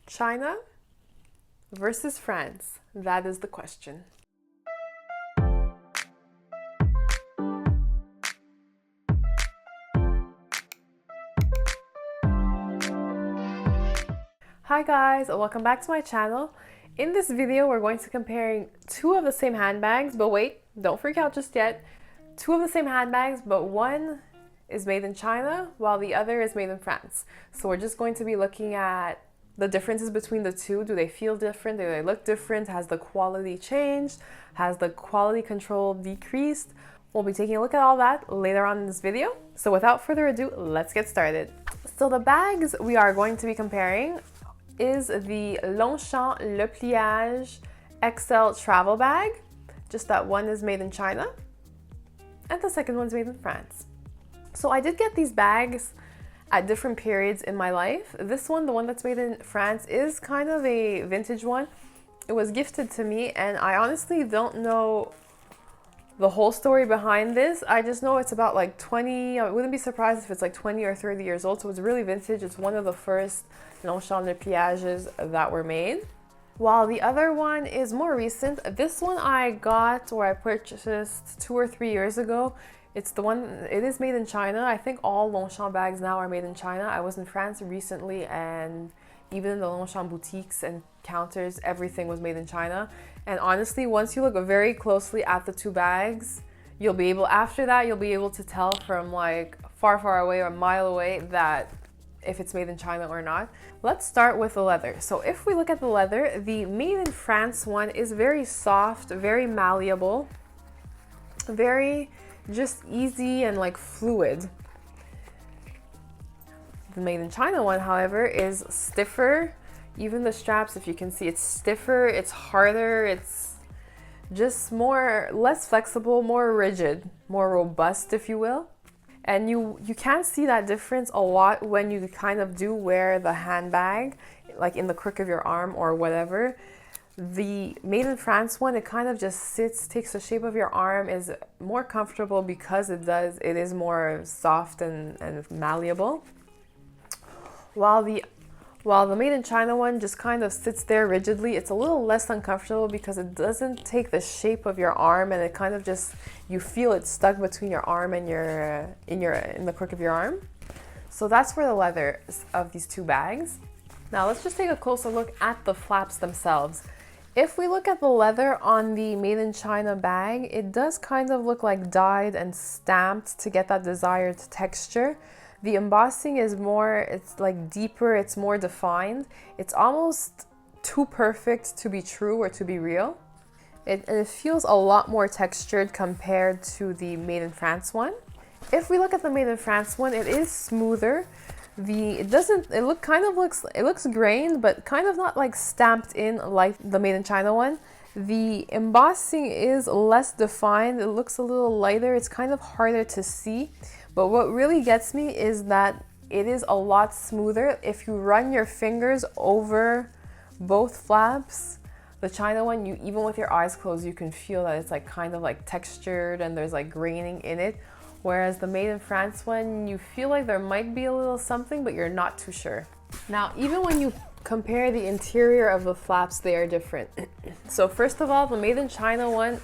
China versus France? That is the question. Hi guys, welcome back to my channel. In this video, we're going to comparing two of the same handbags, but wait, don't freak out just yet. Two of the same handbags, but one is made in China while the other is made in France. So we're just going to be looking at the differences between the two. Do they feel different? Do they look different? Has the quality changed? Has the quality control decreased? We'll be taking a look at all that later on in this video. So without further ado, let's get started. So the bags we are going to be comparing is the Longchamp Le Pliage XL travel bag. Just that one is made in China and the second one's made in France. So I did get these bags at different periods in my life. This one, the one that's made in France, is kind of a vintage one. It was gifted to me and I honestly don't know the whole story behind this. I just know it's about like 20, I wouldn't be surprised if it's like 20 or 30 years old. So it's really vintage. It's one of the first Longchamp Le Pliages that were made. While the other one is more recent. This one I got or I purchased 2 or 3 years ago. It's the one, it is made in China. I think all Longchamp bags now are made in China. I was in France recently and even in the Longchamp boutiques and counters, everything was made in China. And honestly, once you look very closely at the two bags, after that, you'll be able to tell from like far away or a mile away that if it's made in China or not. Let's start with the leather. So if we look at the leather, the made in France one is very soft, very malleable, very just easy and like fluid. The made in China one, however, is stiffer. Even the straps, if you can see, it's stiffer, it's harder, it's just less flexible, more rigid, more robust, if you will. And you can see that difference a lot when you kind of do wear the handbag, like in the crook of your arm or whatever. The made in France one, it kind of just sits, takes the shape of your arm, is more comfortable because it is more soft and malleable. While the made in China one just kind of sits there rigidly, it's a little less uncomfortable because it doesn't take the shape of your arm and it kind of just, you feel it stuck between your arm and in the crook of your arm. So that's for the leather of these two bags. Now let's just take a closer look at the flaps themselves. If we look at the leather on the made in China bag, it does kind of look like dyed and stamped to get that desired texture. The embossing is more, it's like deeper, it's more defined. It's almost too perfect to be true or to be real. It feels a lot more textured compared to the made in France one. If we look at the made in France one, it is smoother. It looks grained, but kind of not like stamped in like the made in China one. The embossing is less defined. It looks a little lighter. It's kind of harder to see. But what really gets me is that it is a lot smoother. If you run your fingers over both flaps, the China one, even with your eyes closed, you can feel that it's like kind of like textured and there's like graining in it. Whereas the made in France one, you feel like there might be a little something, but you're not too sure. Now, even when you compare the interior of the flaps, they are different. So first of all, the made in China one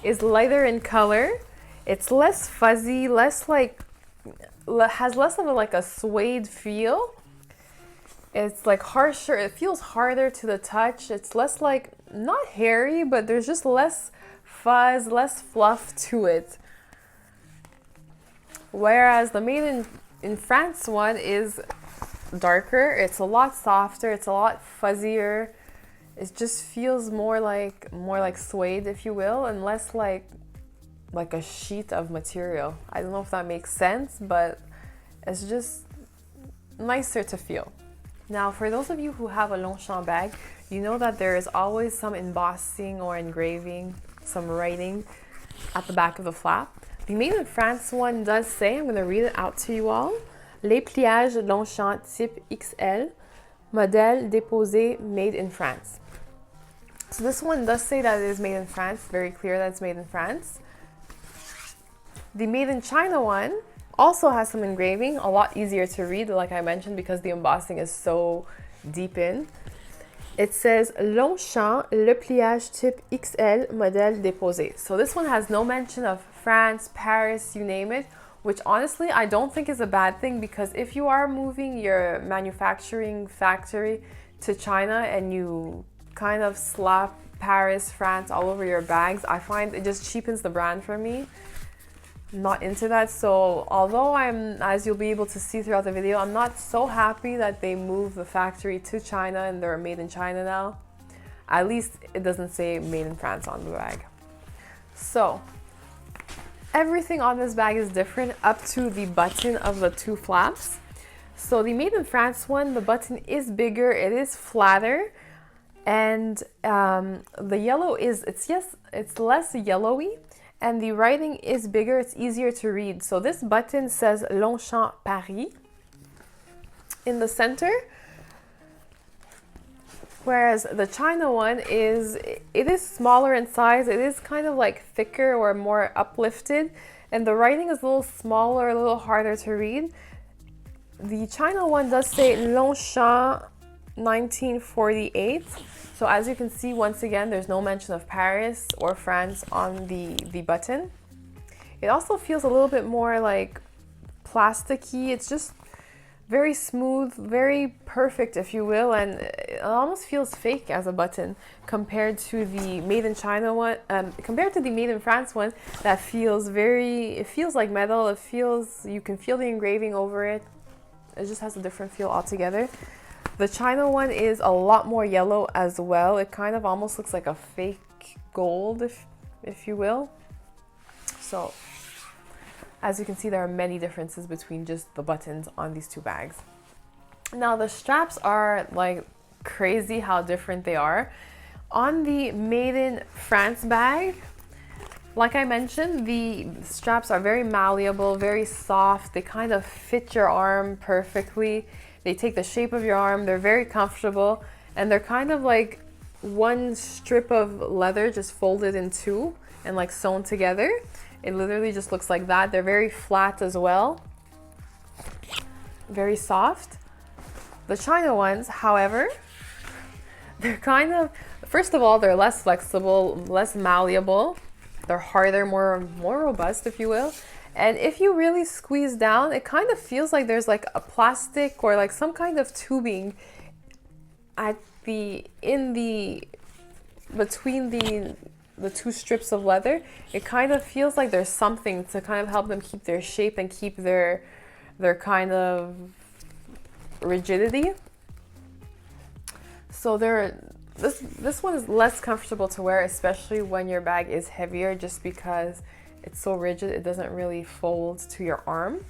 is lighter in color. It's less fuzzy, has less of a suede feel. It's like harsher, it feels harder to the touch. It's less not hairy, but there's just less fuzz, less fluff to it. Whereas the made in France one is darker, it's a lot softer, it's a lot fuzzier. It just feels more like suede, if you will, and less like a sheet of material. I don't know if that makes sense, but it's just nicer to feel. Now, for those of you who have a Longchamp bag, you know that there is always some embossing or engraving, some writing at the back of the flap. The made in France one does say, I'm going to read it out to you all, Les Pliages Longchamp type XL, modèle déposé, made in France. So this one does say that it is made in France, very clear that it's made in France. The made in China one Also has some engraving, a lot easier to read, like I mentioned, because the embossing is so deep in. It says Longchamp, le pliage type XL, modèle déposé. So this one has no mention of France, Paris, you name it, which honestly I don't think is a bad thing, because if you are moving your manufacturing factory to China and you kind of slap Paris, France all over your bags, I find it just cheapens the brand for me. Not into that. So although as you'll be able to see throughout the video, I'm not so happy that they moved the factory to China and they're made in China now. At least it doesn't say made in France on the bag. So everything on this bag is different up to the button of the two flaps. So the made in France one, the button is bigger, it is flatter, and the yellow it's less yellowy. And the writing is bigger, it's easier to read. So this button says Longchamp Paris in the center, whereas the China one it is smaller in size, it is kind of like thicker or more uplifted, and the writing is a little smaller, a little harder to read. The China one does say Longchamp 1948. So as you can see, once again, there's no mention of Paris or France on the button. It also feels a little bit more like plasticky. It's just very smooth, very perfect, if you will, and it almost feels fake as a button compared to the made in China one, compared to the made in France one that feels it feels like metal. You can feel the engraving over it. It just has a different feel altogether. The China one is a lot more yellow as well. It kind of almost looks like a fake gold, if you will. So, as you can see, there are many differences between just the buttons on these two bags. Now, the straps are like crazy how different they are. On the Made in France bag, like I mentioned, the straps are very malleable, very soft. They kind of fit your arm perfectly. They take the shape of your arm, they're very comfortable, and they're kind of like one strip of leather just folded in two and like sewn together. It literally just looks like that. They're very flat as well, very soft. The China ones, however, they're kind of, first of all, they're less flexible, less malleable. They're harder, more robust, if you will. And if you really squeeze down, it kind of feels like there's like a plastic or like some kind of tubing between the two strips of leather. It kind of feels like there's something to kind of help them keep their shape and keep their kind of rigidity. So this one is less comfortable to wear, especially when your bag is heavier, just because it's so rigid, it doesn't really fold to your arm.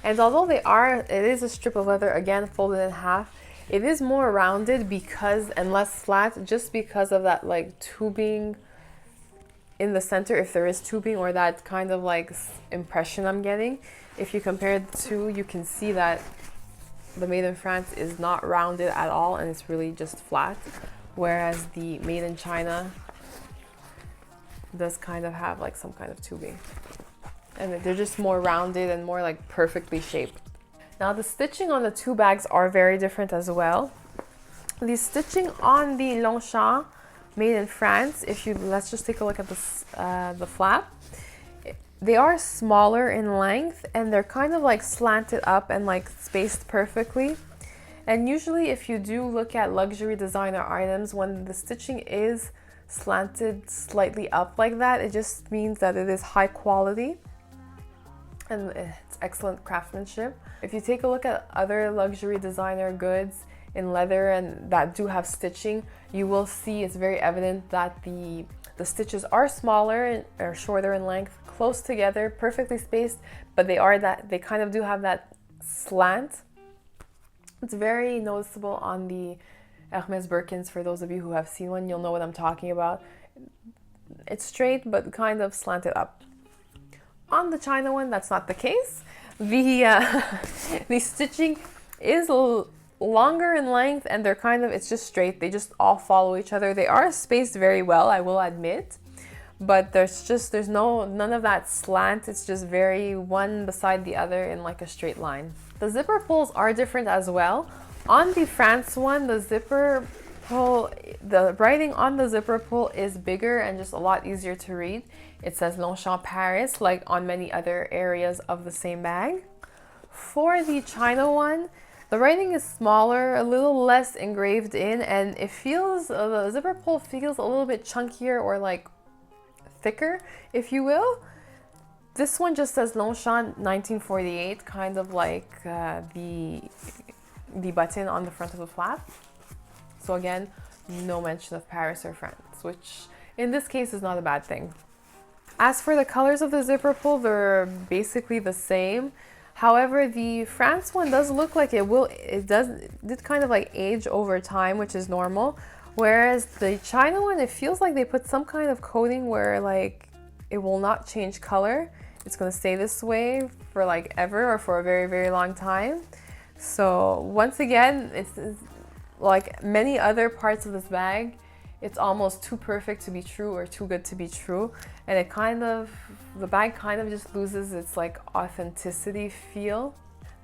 And although it is a strip of leather, again, folded in half, it is more rounded and less flat, just because of that like tubing in the center, if there is tubing, or that kind of like impression I'm getting. If you compare the two, you can see that the Made in France is not rounded at all, and it's really just flat, whereas the Made in China does kind of have like some kind of tubing, and they're just more rounded and more like perfectly shaped. Now the stitching on the two bags are very different as well. The stitching on the Longchamp Made in France, let's just take a look at the flap. They are smaller in length, and they're kind of like slanted up and like spaced perfectly. And usually if you do look at luxury designer items, when the stitching is slanted slightly up like that, it just means that it is high quality and it's excellent craftsmanship. If you take a look at other luxury designer goods in leather and that do have stitching, you will see it's very evident that the stitches are smaller or shorter in length, close together, perfectly spaced, but they kind of do have that slant. It's very noticeable on the Hermes Birkins. For those of you who have seen one, you'll know what I'm talking about. It's straight but kind of slanted up. On the China one, that's not the case. The stitching is longer in length, and it's just straight. They just all follow each other. They are spaced very well, I will admit, but there's none of that slant. It's just very one beside the other in like a straight line. The zipper pulls are different as well. On the France one, the zipper pull, the writing on the zipper pull is bigger and just a lot easier to read. It says Longchamp Paris, like on many other areas of the same bag. For the China one, the writing is smaller, a little less engraved in, and it feels, the zipper pull feels a little bit chunkier or like thicker, if you will. This one just says Longchamp 1948, kind of like the button on the front of the flap. So again, no mention of Paris or France, which in this case is not a bad thing. As for the colors of the zipper pull, they're basically the same. However, the France one does look like it did kind of like age over time, which is normal. Whereas the China one, it feels like they put some kind of coating where like it will not change color. It's gonna stay this way for like ever or for a very, very long time. So once again, it's like many other parts of this bag, it's almost too perfect to be true or too good to be true. And the bag kind of just loses its like authenticity feel.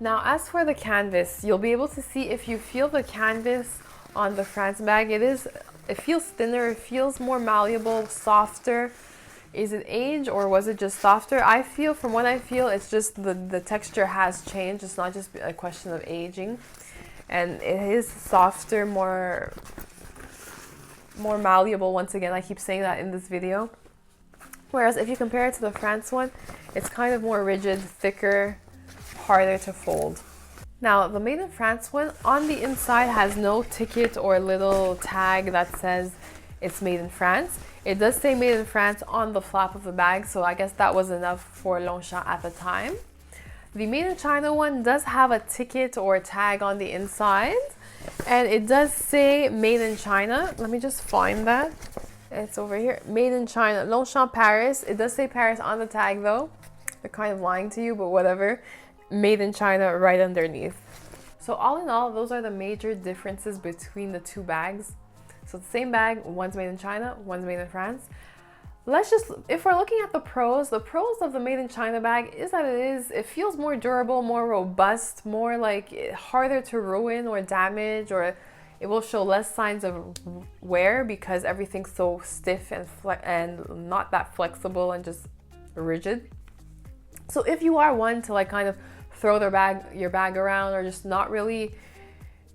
Now, as for the canvas, you'll be able to see if you feel the canvas on the France bag, it feels thinner, it feels more malleable, softer. Is it age or was it just softer? I feel, from what I feel, it's just the texture has changed. It's not just a question of aging. And it is softer, more malleable. Once again, I keep saying that in this video. Whereas if you compare it to the France one, it's kind of more rigid, thicker, harder to fold. Now, the Made in France one on the inside has no ticket or little tag that says it's made in France. It does say made in France on the flap of the bag, so I guess that was enough for Longchamp at the time. The Made in China one does have a ticket or a tag on the inside, and it does say made in China. Let me just find that. It's over here. Made in China, Longchamp Paris. It does say Paris on the tag though. They're kind of lying to you, but whatever. Made in China right underneath. So all in all, those are the major differences between the two bags. So the same bag, one's made in China, one's made in France. If we're looking at the pros of the Made in China bag is that it feels more durable, more robust, more like harder to ruin or damage, or it will show less signs of wear because everything's so stiff and not that flexible and just rigid. So if you are one to like kind of throw your bag around, or just not really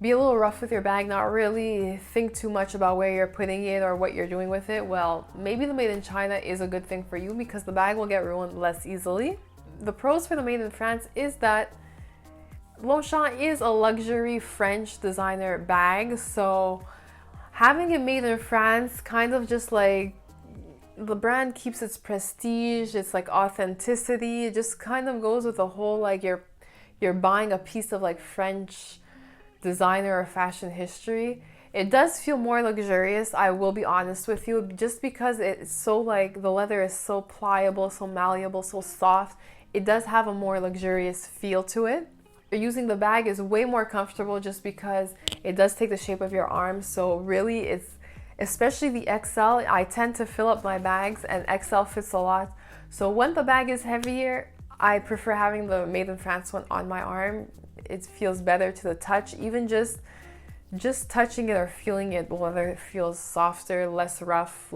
be a little rough with your bag, not really think too much about where you're putting it or what you're doing with it, well, maybe the Made in China is a good thing for you because the bag will get ruined less easily. The pros for the Made in France is that Longchamp is a luxury French designer bag, so having it made in France kind of just like, the brand keeps its prestige, its like authenticity. It just kind of goes with the whole like you're buying a piece of like French designer or fashion history. It does feel more luxurious, I will be honest with you, just because it's so like the leather is so pliable, so malleable, so soft. It does have a more luxurious feel to it. Using the bag is way more comfortable just because it does take the shape of your arm. So really it's, especially the XL, I tend to fill up my bags and XL fits a lot. So when the bag is heavier, I prefer having the Made in France one on my arm. It feels better to the touch. Even just touching it or feeling it, whether it feels softer, less rough,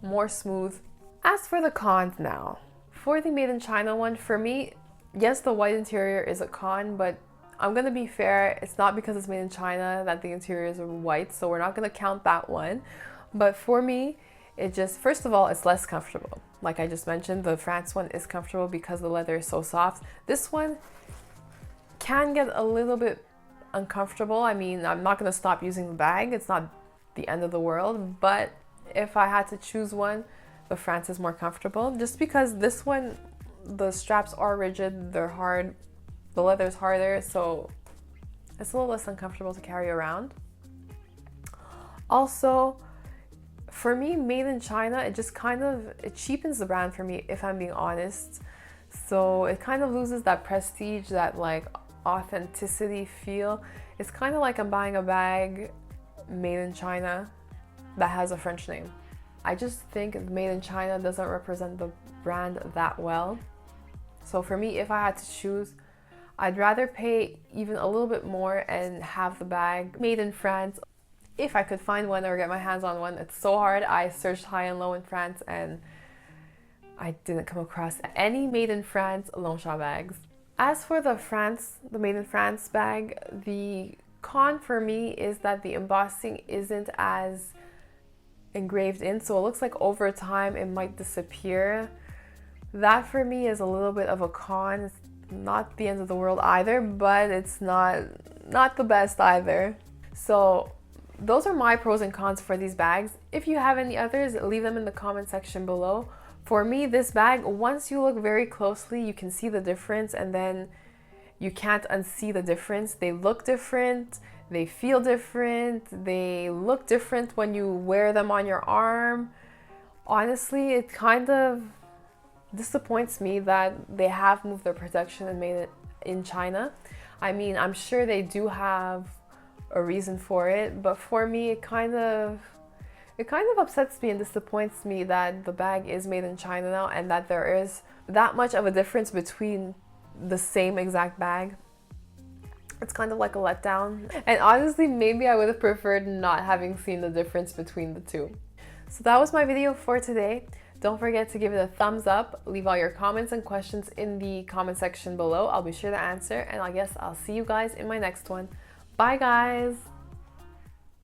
more smooth. As for the cons now, for the Made in China one, for me, yes, the white interior is a con, but I'm gonna be fair, it's not because it's made in China that the interiors are white, so we're not gonna count that one. But for me, it just, first of all, it's less comfortable. Like I just mentioned, the France one is comfortable because the leather is so soft. This one can get a little bit uncomfortable. I mean, I'm not gonna stop using the bag, it's not the end of the world, but if I had to choose one, the France is more comfortable, just because this one, the straps are rigid, they're hard, the leather's harder, so it's a little less uncomfortable to carry around. Also, for me, Made in China, it cheapens the brand for me, if I'm being honest. So it kind of loses that prestige, that like authenticity feel. It's kind of like I'm buying a bag made in China that has a French name. I just think made in China doesn't represent the brand that well. So for me, if I had to choose, I'd rather pay even a little bit more and have the bag made in France. If I could find one or get my hands on one. It's so hard. I searched high and low in France and I didn't come across any made in France Longchamp bags. As for the made in France bag, the con for me is that the embossing isn't as engraved in, so it looks like over time it might disappear. That for me is a little bit of a con. It's not the end of the world either, but it's not the best either. So those are my pros and cons for these bags. If you have any others, leave them in the comment section below. For me, this bag, once you look very closely, you can see the difference, and then you can't unsee the difference. They look different, they feel different, they look different when you wear them on your arm. Honestly, it kind of disappoints me that they have moved their production and made it in China. I mean, I'm sure they do have a reason for it, but for me, it kind of upsets me and disappoints me that the bag is made in China now and that there is that much of a difference between the same exact bag. It's kind of like a letdown. And honestly, maybe I would have preferred not having seen the difference between the two. So that was my video for today. Don't forget to give it a thumbs up. Leave all your comments and questions in the comment section below. I'll be sure to answer, and I guess I'll see you guys in my next one. Bye guys!